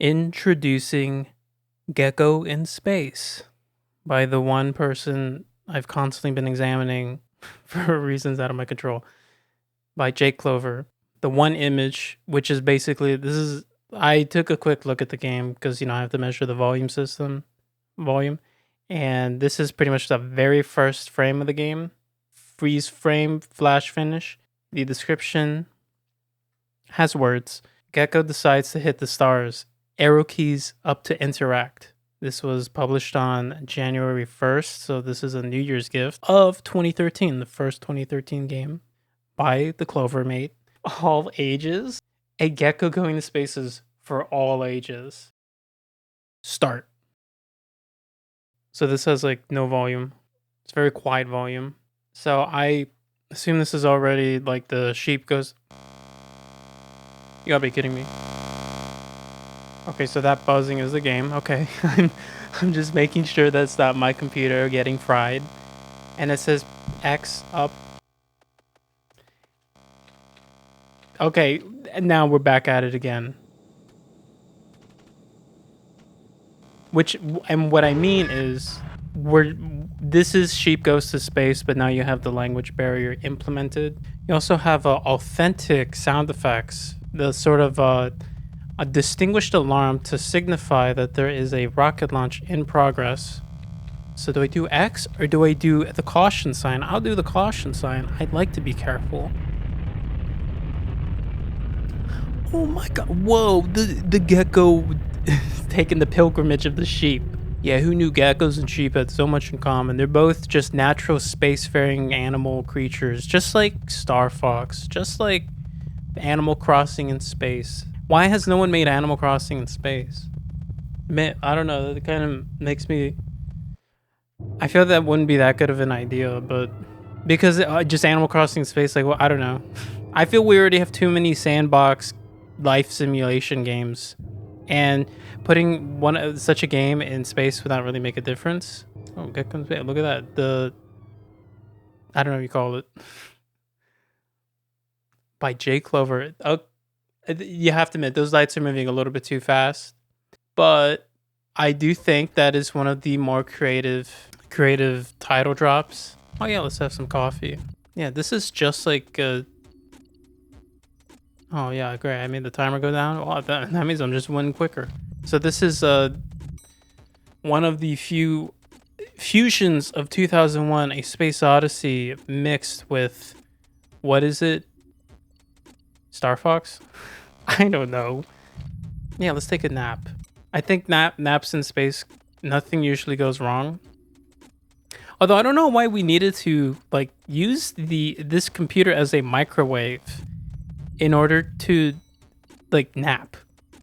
Introducing Gecko in Space by the one person I've constantly been examining for reasons out of my control, by Jake Clover. The one image, which is basically, I took a quick look at the game because, I have to measure the volume. And this is pretty much the very first frame of the game. Freeze frame, flash finish. The description has words. Gecko decides to hit the stars. Arrow keys up to interact. This was published on January 1st, so this is a New Year's gift of 2013, the first 2013 game by the Clover mate. All ages. A gecko going to spaces for all ages. Start. So this has like no volume. It's very quiet volume. So I assume this is already like the sheep goes. You gotta be kidding me. Okay, so that buzzing is the game. Okay, I'm just making sure that's not my computer getting fried. And it says X up. Okay, now we're back at it again. And what I mean is, this is sheep goes to space, but now you have the language barrier implemented. You also have authentic sound effects, the sort of a distinguished alarm to signify that there is a rocket launch in progress. So do I do X or do I do the caution sign? I'll do the caution sign. I'd like to be careful. Oh my god, whoa, the gecko taking the pilgrimage of the sheep. Yeah, who knew geckos and sheep had so much in common? They're both just natural spacefaring animal creatures, just like Star Fox, just like Animal Crossing in space. Why has no one made Animal Crossing in space? Man, I don't know, that kind of makes me... I feel that wouldn't be that good of an idea, but... Because just Animal Crossing in space, like, well, I don't know. I feel we already have too many sandbox life simulation games. And putting such a game in space would not really make a difference. Oh, Gecko, look at that. I don't know what you call it. By Jake Clover. You have to admit, those lights are moving a little bit too fast. But I do think that is one of the more creative title drops. Oh yeah, let's have some coffee. Yeah, this is just like... Oh yeah, great. I made the timer go down. Oh, that means I'm just winning quicker. So this is one of the few fusions of 2001: A Space Odyssey mixed with, what is it? Star Fox? I don't know. Yeah, let's take a nap. I think naps in space, nothing usually goes wrong. Although I don't know why we needed to like use this computer as a microwave in order to like nap,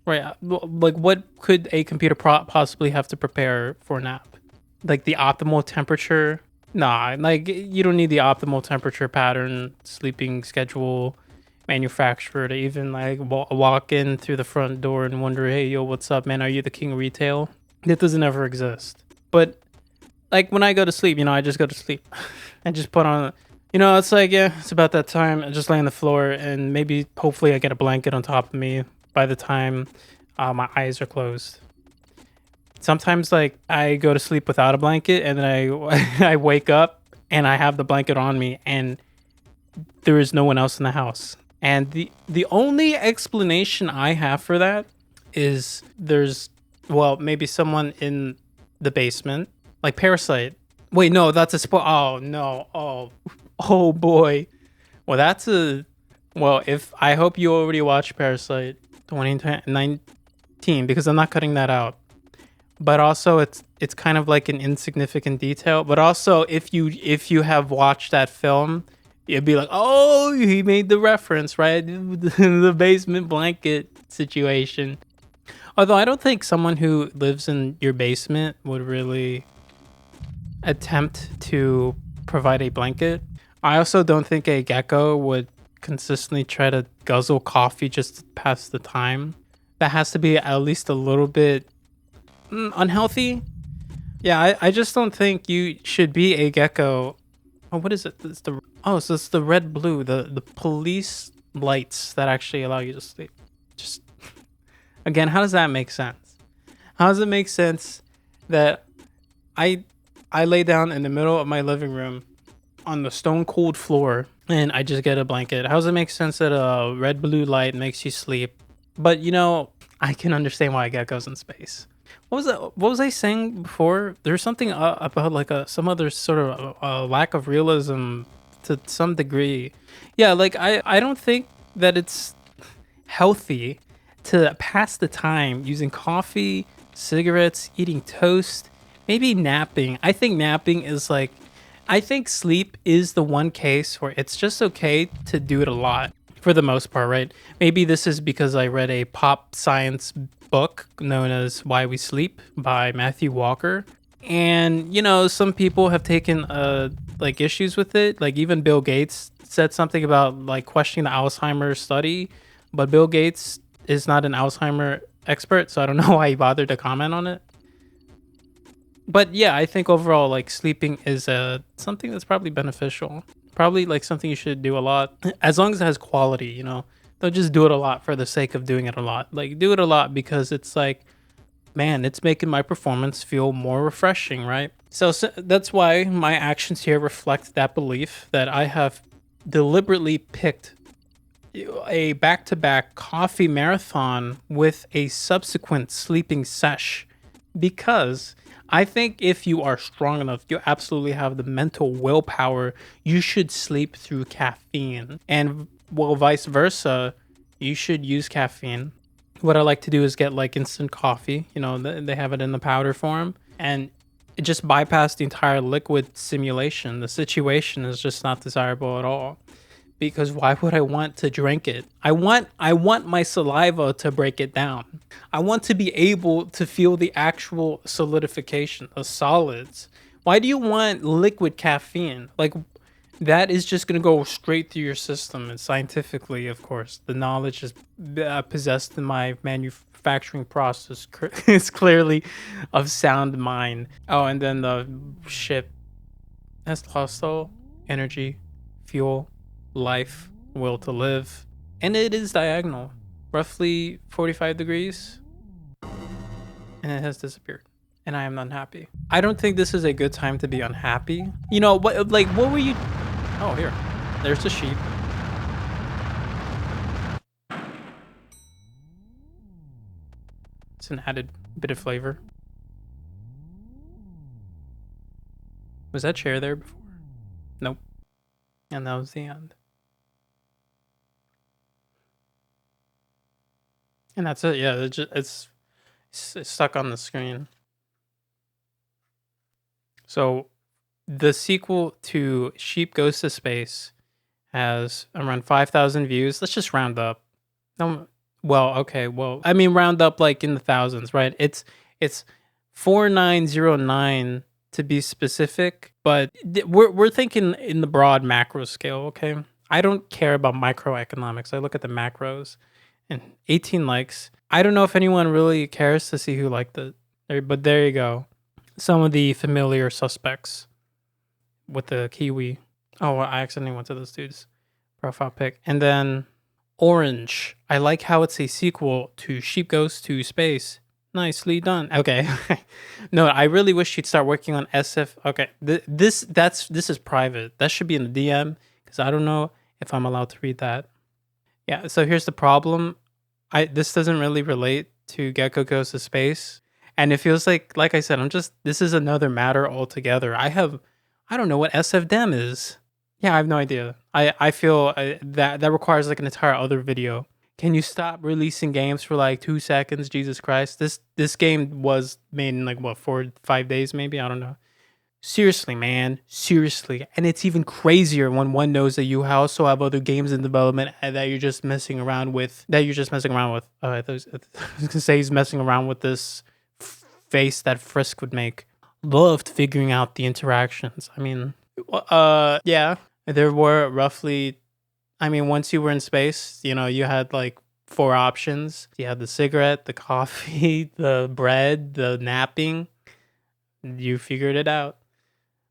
right? Like what could a computer possibly have to prepare for a nap? Like the optimal temperature? Nah, like you don't need the optimal temperature pattern, sleeping schedule, manufacturer to even like walk in through the front door and wonder, hey, yo, what's up, man? Are you the king of retail? That doesn't ever exist. But like when I go to sleep, I just go to sleep. I just put on... it's like, yeah, it's about that time. I just lay on the floor and maybe, hopefully, I get a blanket on top of me by the time my eyes are closed. Sometimes, like, I go to sleep without a blanket and then I wake up and I have the blanket on me and there is no one else in the house. And the only explanation I have for that is there's, well, maybe someone in the basement, like Parasite. Wait, no, that's a spoil. Oh, no. Oh boy. Well, if I hope you already watched Parasite 2019 because I'm not cutting that out. But also it's kind of like an insignificant detail. But also if you have watched that film, you'd be like, oh, he made the reference, right? The basement blanket situation. Although I don't think someone who lives in your basement would really attempt to provide a blanket. I also don't think a gecko would consistently try to guzzle coffee just to pass the time. That has to be at least a little bit unhealthy. Yeah, I just don't think you should be a gecko. Oh, what is it? So it's the red blue, the police lights that actually allow you to sleep. Just Again, how does that make sense? How does it make sense that I I lay down in the middle of my living room on the stone cold floor and I just get a blanket? How does it make sense that a red blue light makes you sleep? But I can understand why geckos in space. What was that? What was I saying before? There's something about like some other sort of lack of realism to some degree. Yeah, like I don't think that it's healthy to pass the time using coffee, cigarettes, eating toast, maybe napping. I think napping is like, I think sleep is the one case where it's just okay to do it a lot for the most part, right? Maybe this is because I read a pop science book known as Why We Sleep by Matthew Walker. And, some people have taken like issues with it. Like even Bill Gates said something about like questioning the Alzheimer's study, but Bill Gates is not an Alzheimer expert, so I don't know why he bothered to comment on it. But yeah, I think overall, like sleeping is something that's probably beneficial. Probably like something you should do a lot, as long as it has quality. Don't just do it a lot for the sake of doing it a lot. Like do it a lot because it's like, man, it's making my performance feel more refreshing, right? So that's why my actions here reflect that belief that I have deliberately picked a back-to-back coffee marathon with a subsequent sleeping sesh because I think if you are strong enough, you absolutely have the mental willpower, you should sleep through caffeine. And well, vice versa, you should use caffeine. What I like to do is get like instant coffee, they have it in the powder form, and it just bypass the entire liquid simulation. The situation is just not desirable at all. Because why would I want to drink it? I want my saliva to break it down. I want to be able to feel the actual solidification of solids. Why do you want liquid caffeine? Like that is just going to go straight through your system. And scientifically, of course, the knowledge is possessed in my manufacturing process is clearly of sound mind. Oh, and then the ship has hostile energy, fuel, life, will to live, and it is diagonal, roughly 45 degrees, and it has disappeared, and I am unhappy. I don't think this is a good time to be unhappy. What were you? Oh, here, there's the sheep. It's an added bit of flavor. Was that chair there before? Nope. And that was the end. And that's it. Yeah, it's stuck on the screen. So the sequel to Sheep Goes to Space has around 5,000 views. Let's just round up. Okay. Well, I mean, round up like in the thousands, right? It's 4909 to be specific, but we're thinking in the broad macro scale. Okay, I don't care about microeconomics. I look at the macros. And 18 likes. I don't know if anyone really cares to see who liked it. But there you go. Some of the familiar suspects with the Kiwi. Oh, I accidentally went to this dude's profile pic. And then Orange. I like how it's a sequel to Sheep Goes to Space. Nicely done. Okay. No, I really wish you'd start working on SF. Okay. This is private. That should be in the DM because I don't know if I'm allowed to read that. Yeah, so here's the problem. This doesn't really relate to Gecko Goes to Space. And it feels like I said, this is another matter altogether. I don't know what SFDEM is. Yeah, I have no idea. I feel that requires like an entire other video. Can you stop releasing games for like 2 seconds? Jesus Christ. This game was made in like what, 4 5 days maybe? I don't know. Seriously, man. Seriously. And it's even crazier when one knows that you also have other games in development that you're just messing around with. I was going to say he's messing around with this face that Frisk would make. Loved figuring out the interactions. I mean, yeah. There were roughly, once you were in space, you had like 4 options. You had the cigarette, the coffee, the bread, the napping. You figured it out.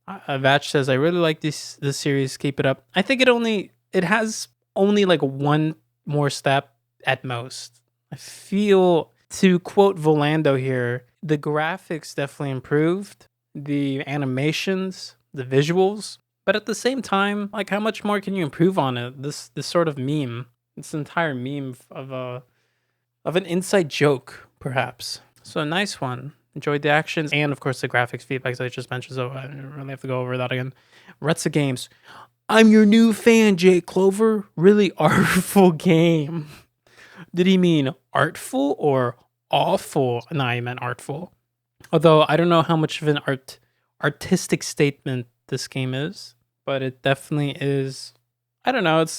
Vatch says, I really like this series. Keep it up. I think it has only like one more step at most. I feel to quote Volando here, the graphics definitely improved, the animations, the visuals, but at the same time, like how much more can you improve on it? This sort of meme, this entire meme of an inside joke, perhaps. So a nice one. Enjoyed the actions and of course the graphics feedbacks I just mentioned. So I don't really have to go over that again. Retsa Games. I'm your new fan, Jake Clover. Really artful game. Did he mean artful or awful? No, he meant artful. Although I don't know how much of an artistic statement this game is, but it definitely is. I don't know. It's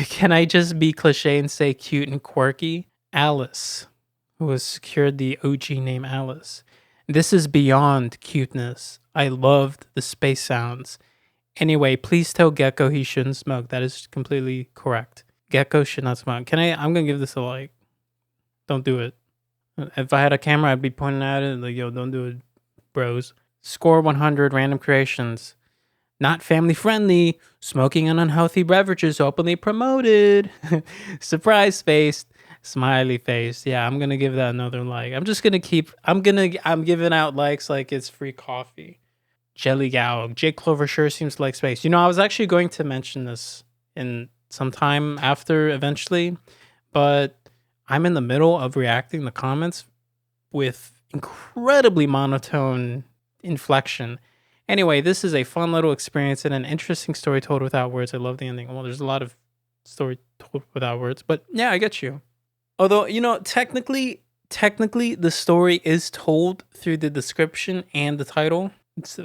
can I just be cliche and say cute and quirky? Alice, who has secured the OG name Alice. This is beyond cuteness. I loved the space sounds. Anyway, please tell Gecko he shouldn't smoke. That is completely correct. Gecko should not smoke. I'm gonna give this a like. Don't do it. If I had a camera, I'd be pointing at it like, yo, don't do it, bros. Score 100 random creations. Not family friendly. Smoking and unhealthy beverages openly promoted. Surprise face. Smiley face. Yeah, I'm gonna give that another like. I'm giving out likes like it's free coffee. Jelly Gal. Jake Clover sure seems to like space. You know, I was actually going to mention this in some time after eventually, but I'm in the middle of reacting to comments with incredibly monotone inflection. Anyway, this is a fun little experience and an interesting story told without words. I love the ending. Well, there's a lot of story told without words, but yeah, I get you. Although, you know, technically the story is told through the description and the title.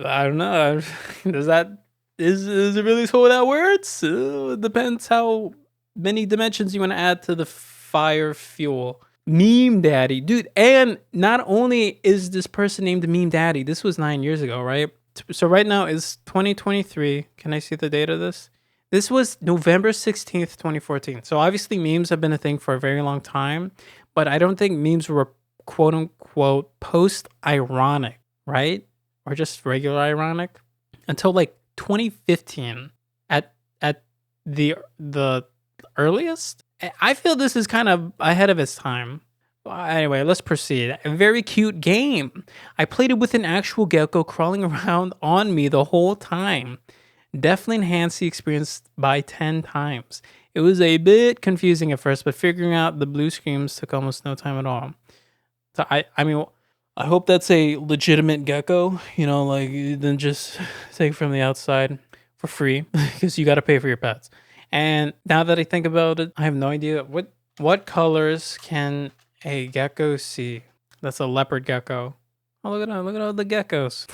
I don't know. Is it really told without words? It depends how many dimensions you want to add to the fire fuel. Meme Daddy, dude. And not only is this person named Meme Daddy, this was 9 years ago, right? So right now is 2023. Can I see the date of this? This was November 16th, 2014. So obviously memes have been a thing for a very long time, but I don't think memes were quote unquote post-ironic, right? Or just regular ironic until like 2015 at the earliest. I feel this is kind of ahead of its time. Anyway, let's proceed. A very cute game. I played it with an actual gecko crawling around on me the whole time. Definitely enhanced the experience by 10 times. It was a bit confusing at first, but figuring out the blue screens took almost no time at all. So I mean, I hope that's a legitimate gecko, you know, like than just take from the outside for free because you got to pay for your pets. And now that I think about it, I have no idea what colors can a gecko see. That's a leopard gecko. Oh, look at all the geckos.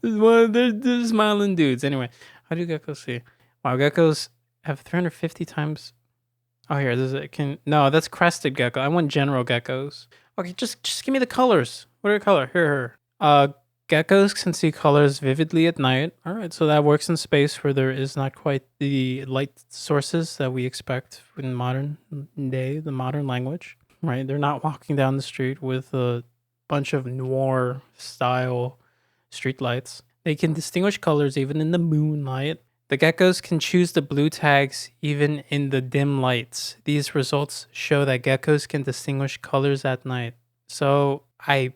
they're smiling dudes. Anyway, how do geckos see? Wow, geckos have 350 times. Oh, here, no, that's crested gecko. I want general geckos. Okay, just give me the colors. What are the color? Here. Geckos can see colors vividly at night. All right, so that works in space where there is not quite the light sources that we expect in modern day, the modern language, right? They're not walking down the street with a bunch of noir style street lights. They can distinguish colors even in the moonlight. The geckos can choose the blue tags even in the dim lights. These results show that geckos can distinguish colors at night. So I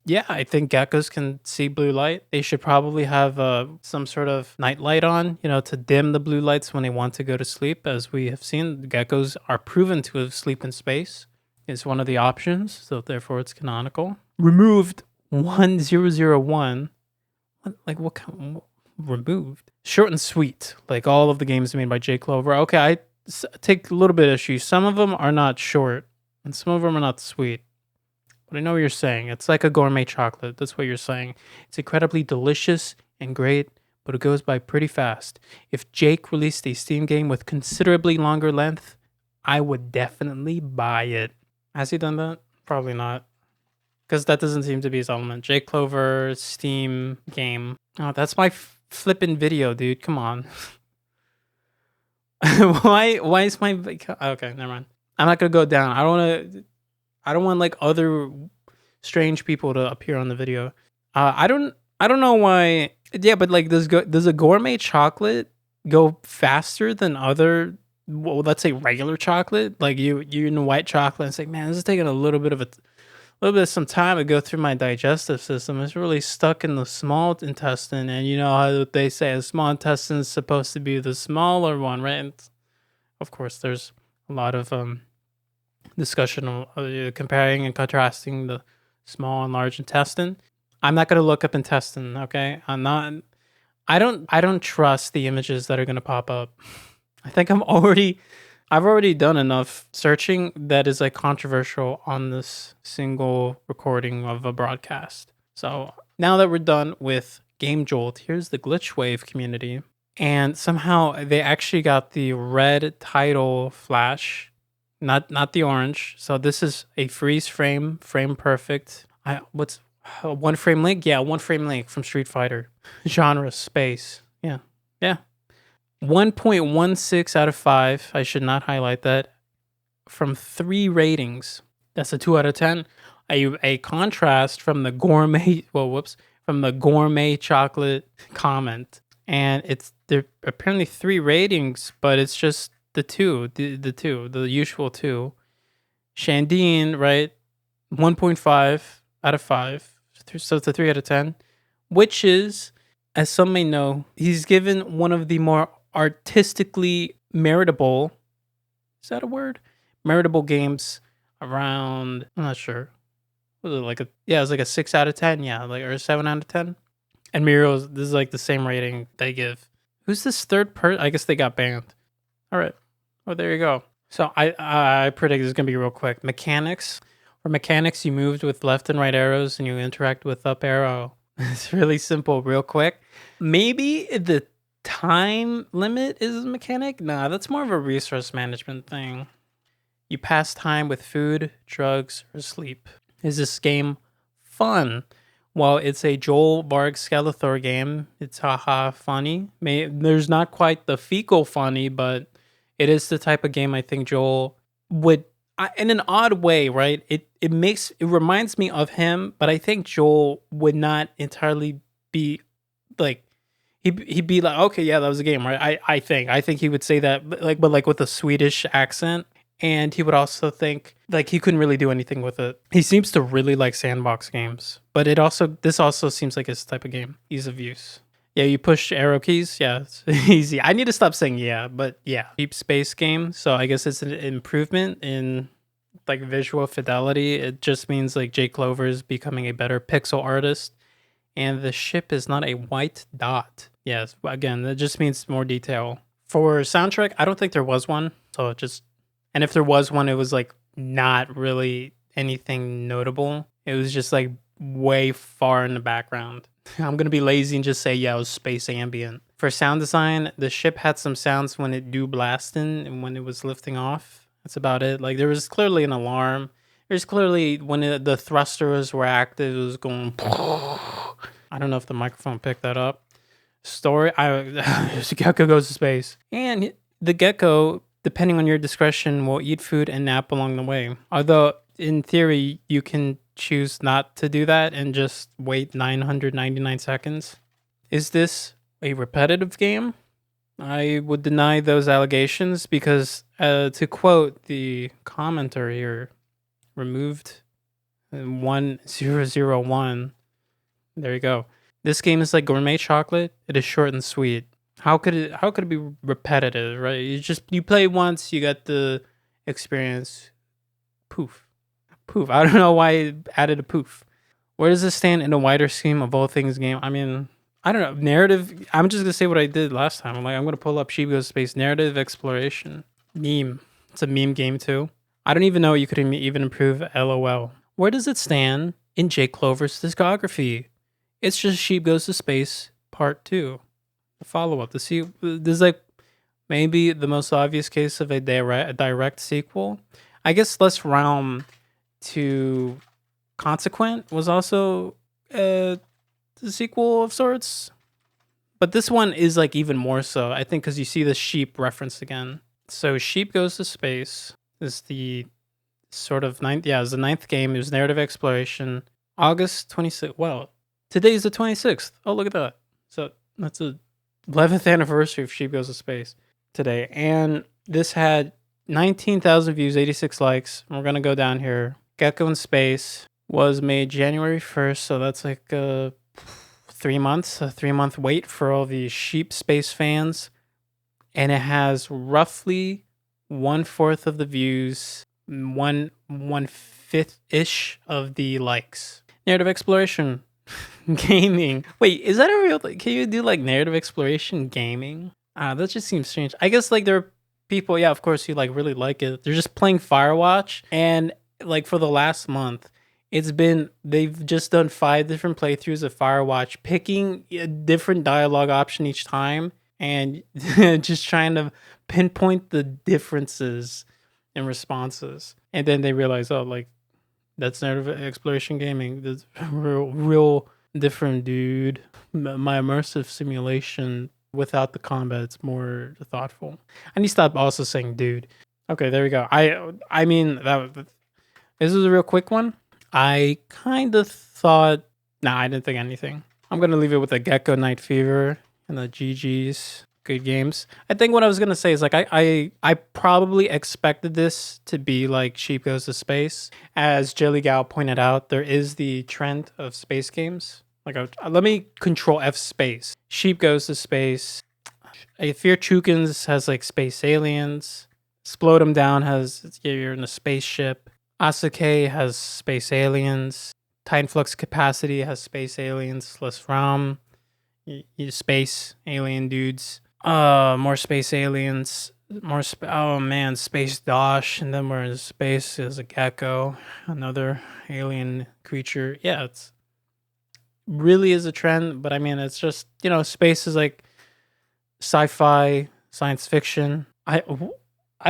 think geckos can see blue light. They should probably have some sort of night light on, you know, to dim the blue lights when they want to go to sleep. As we have seen, geckos are proven to sleep in space. It's one of the options, so therefore it's canonical. Removed 1001. What kind? Removed? Short and sweet, like all of the games made by Jake Clover. Okay, I take a little bit of issue. Some of them are not short, and some of them are not sweet. But I know what you're saying. It's like a gourmet chocolate. That's what you're saying. It's incredibly delicious and great, but it goes by pretty fast. If Jake released a Steam game with considerably longer length, I would definitely buy it. Has he done that? Probably not. Because that doesn't seem to be his element. Jake Clover, Steam game. Oh, that's my flippin' video, dude. Come on. Why is my... Okay, never mind. I'm not going to go down. I don't want like other strange people to appear on the video. I don't know why. Yeah, but like does a gourmet chocolate go faster than other well, let's say regular chocolate, like you're in white chocolate, and it's like, man, this is taking a little bit of some time to go through my digestive system. It's really stuck in the small intestine, and you know how they say the small intestine is supposed to be the smaller one, right? And of course, there's a lot of discussion of comparing and contrasting the small and large intestine. I'm not gonna look up intestine, okay? I'm not. I don't trust the images that are gonna pop up. I think I've already done enough searching that is like controversial on this single recording of a broadcast. So now that we're done with Game Jolt, here's the Glitchwave community. And somehow they actually got the red title flash, not the orange. So this is a freeze frame, frame perfect. What's one frame link? Yeah, one frame link from Street Fighter. Genre space. Yeah. Yeah. 1.16 out of 5. I should not highlight that. From 3 ratings. That's a 2 out of 10. A contrast from the gourmet, from the gourmet chocolate comment. And there apparently 3 ratings, but it's just the usual 2. Shandine, right? 1.5 out of 5. So it's a 3 out of 10. Which is, as some may know, he's given one of the more artistically meritable, is that a word? Meritable games around, I'm not sure. Was it like it was like a 6 out of 10, yeah, like, or a 7 out of 10. And Miro's, this is like the same rating they give. Who's this third person? I guess they got banned. All right. Well, there you go. So I predict this is gonna be real quick. Mechanics. For mechanics, you moved with left and right arrows, and you interact with up arrow. It's really simple, real quick. Maybe the time limit is a mechanic? Nah, that's more of a resource management thing. You pass time with food, drugs, or sleep. Is this game fun? Well, it's a Joel Varg Skeletor game. It's haha funny. There's not quite the fecal funny, but it is the type of game I think Joel would, in an odd way, right? It reminds me of him, but I think Joel would not entirely be like, he'd be like, okay, yeah, that was a game, right? I think he would say that, but like with a Swedish accent. And he would also think like he couldn't really do anything with it. He seems to really like sandbox games, but this also seems like his type of game. Ease of use. Yeah, you push arrow keys. Yeah, it's easy. I need to stop saying yeah, but yeah. Deep space game. So I guess it's an improvement in like visual fidelity. It just means like Jake Clover is becoming a better pixel artist. And the ship is not a white dot. Yes, again, that just means more detail. For soundtrack, I don't think there was one. So and if there was one, it was like not really anything notable. It was just like way far in the background. I'm going to be lazy and just say, yeah, it was space ambient. For sound design, the ship had some sounds when it do blasting and when it was lifting off. That's about it. Like there was clearly an alarm. There's clearly when the thrusters were active, it was going. I don't know if the microphone picked that up. Story, Gecko goes to space. And the gecko, depending on your discretion, will eat food and nap along the way. Although, in theory, you can choose not to do that and just wait 999 seconds. Is this a repetitive game? I would deny those allegations because, to quote the commenter here, removed 1001. There you go. This game is like gourmet chocolate. It is short and sweet. How could it be repetitive, right? You play once, you get the experience. Poof. I don't know why it added a poof. Where does this stand in a wider scheme of all things game? I mean, I don't know. Narrative. I'm just gonna say what I did last time. I'm gonna pull up Sheep Goes Space narrative exploration meme. It's a meme game too. I don't even know you could even improve LOL. Where does it stand in Jake Clover's discography? It's just Sheep Goes to Space Part 2. The follow-up. This is like maybe the most obvious case of a direct sequel. I guess Less Realm to Consequent was also a sequel of sorts. But this one is like even more so, I think, because you see the sheep referenced again. So Sheep Goes to Space is the sort of ninth. Yeah, it was the 9th game. It was narrative exploration. August 26th. Well, today's the 26th. Oh, look at that. So that's the 11th anniversary of Sheep Goes to Space today. And This had 19,000 views, 86 likes. We're gonna go down here. Gecko in Space was made January 1st, so that's like 3 months, a 3-month wait for all the sheep space fans. And it has roughly 1/4 of the views, one fifth ish of the likes. Narrative exploration gaming. Wait, is that a real thing? Can you do like narrative exploration gaming? That just seems strange. I guess like there are people, yeah, of course, who like really like it. They're just playing Firewatch, and like for the last month, they've just done 5 different playthroughs of Firewatch, picking a different dialogue option each time, and just trying to pinpoint the differences in responses. And then they realize, oh, like that's narrative exploration gaming. That's real different, dude. My immersive simulation without the combat, it's more thoughtful. I need to stop also saying dude. Okay, there we go. I mean this is a real quick one. I kind of thought, nah, I didn't think anything. I'm gonna leave it with the GeckoNightFever and the GG's. Good games. I think what I was gonna say is like I probably expected this to be like Sheep Goes to Space. As Jelly Gal pointed out, there is the trend of space games. Like let me control F space. Sheep Goes to Space. Fear Chukins has like space aliens. Explode 'em Down has, yeah, you're in a spaceship. Asake has space aliens. Titan Flux Capacity has space aliens. Less Ram, space alien dudes. More space aliens. Oh man, Space Dosh, and then we're in space as a gecko, another alien creature. Yeah, it's really is a trend, but I mean, it's just, you know, space is like sci-fi, science fiction. I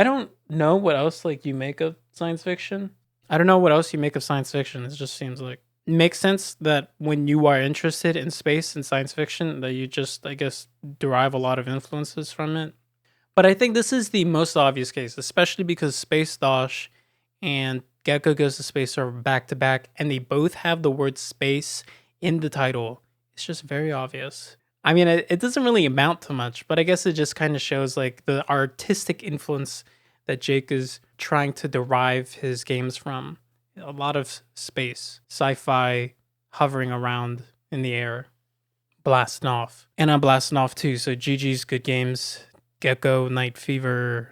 don't know what else like you make of science fiction. I don't know what else you make of science fiction. It just seems like it makes sense that when you are interested in space and science fiction, that you just, I guess, derive a lot of influences from it. But I think this is the most obvious case, especially because Space Dosh and Gecko Goes to Space are back to back, and they both have the word space in the title. It's just very obvious. I mean, it doesn't really amount to much, but I guess it just kind of shows like the artistic influence that Jake is trying to derive his games from. A lot of space, sci-fi, hovering around in the air, blasting off. And I'm blasting off too, so GG's, good games. GeckoNightFever.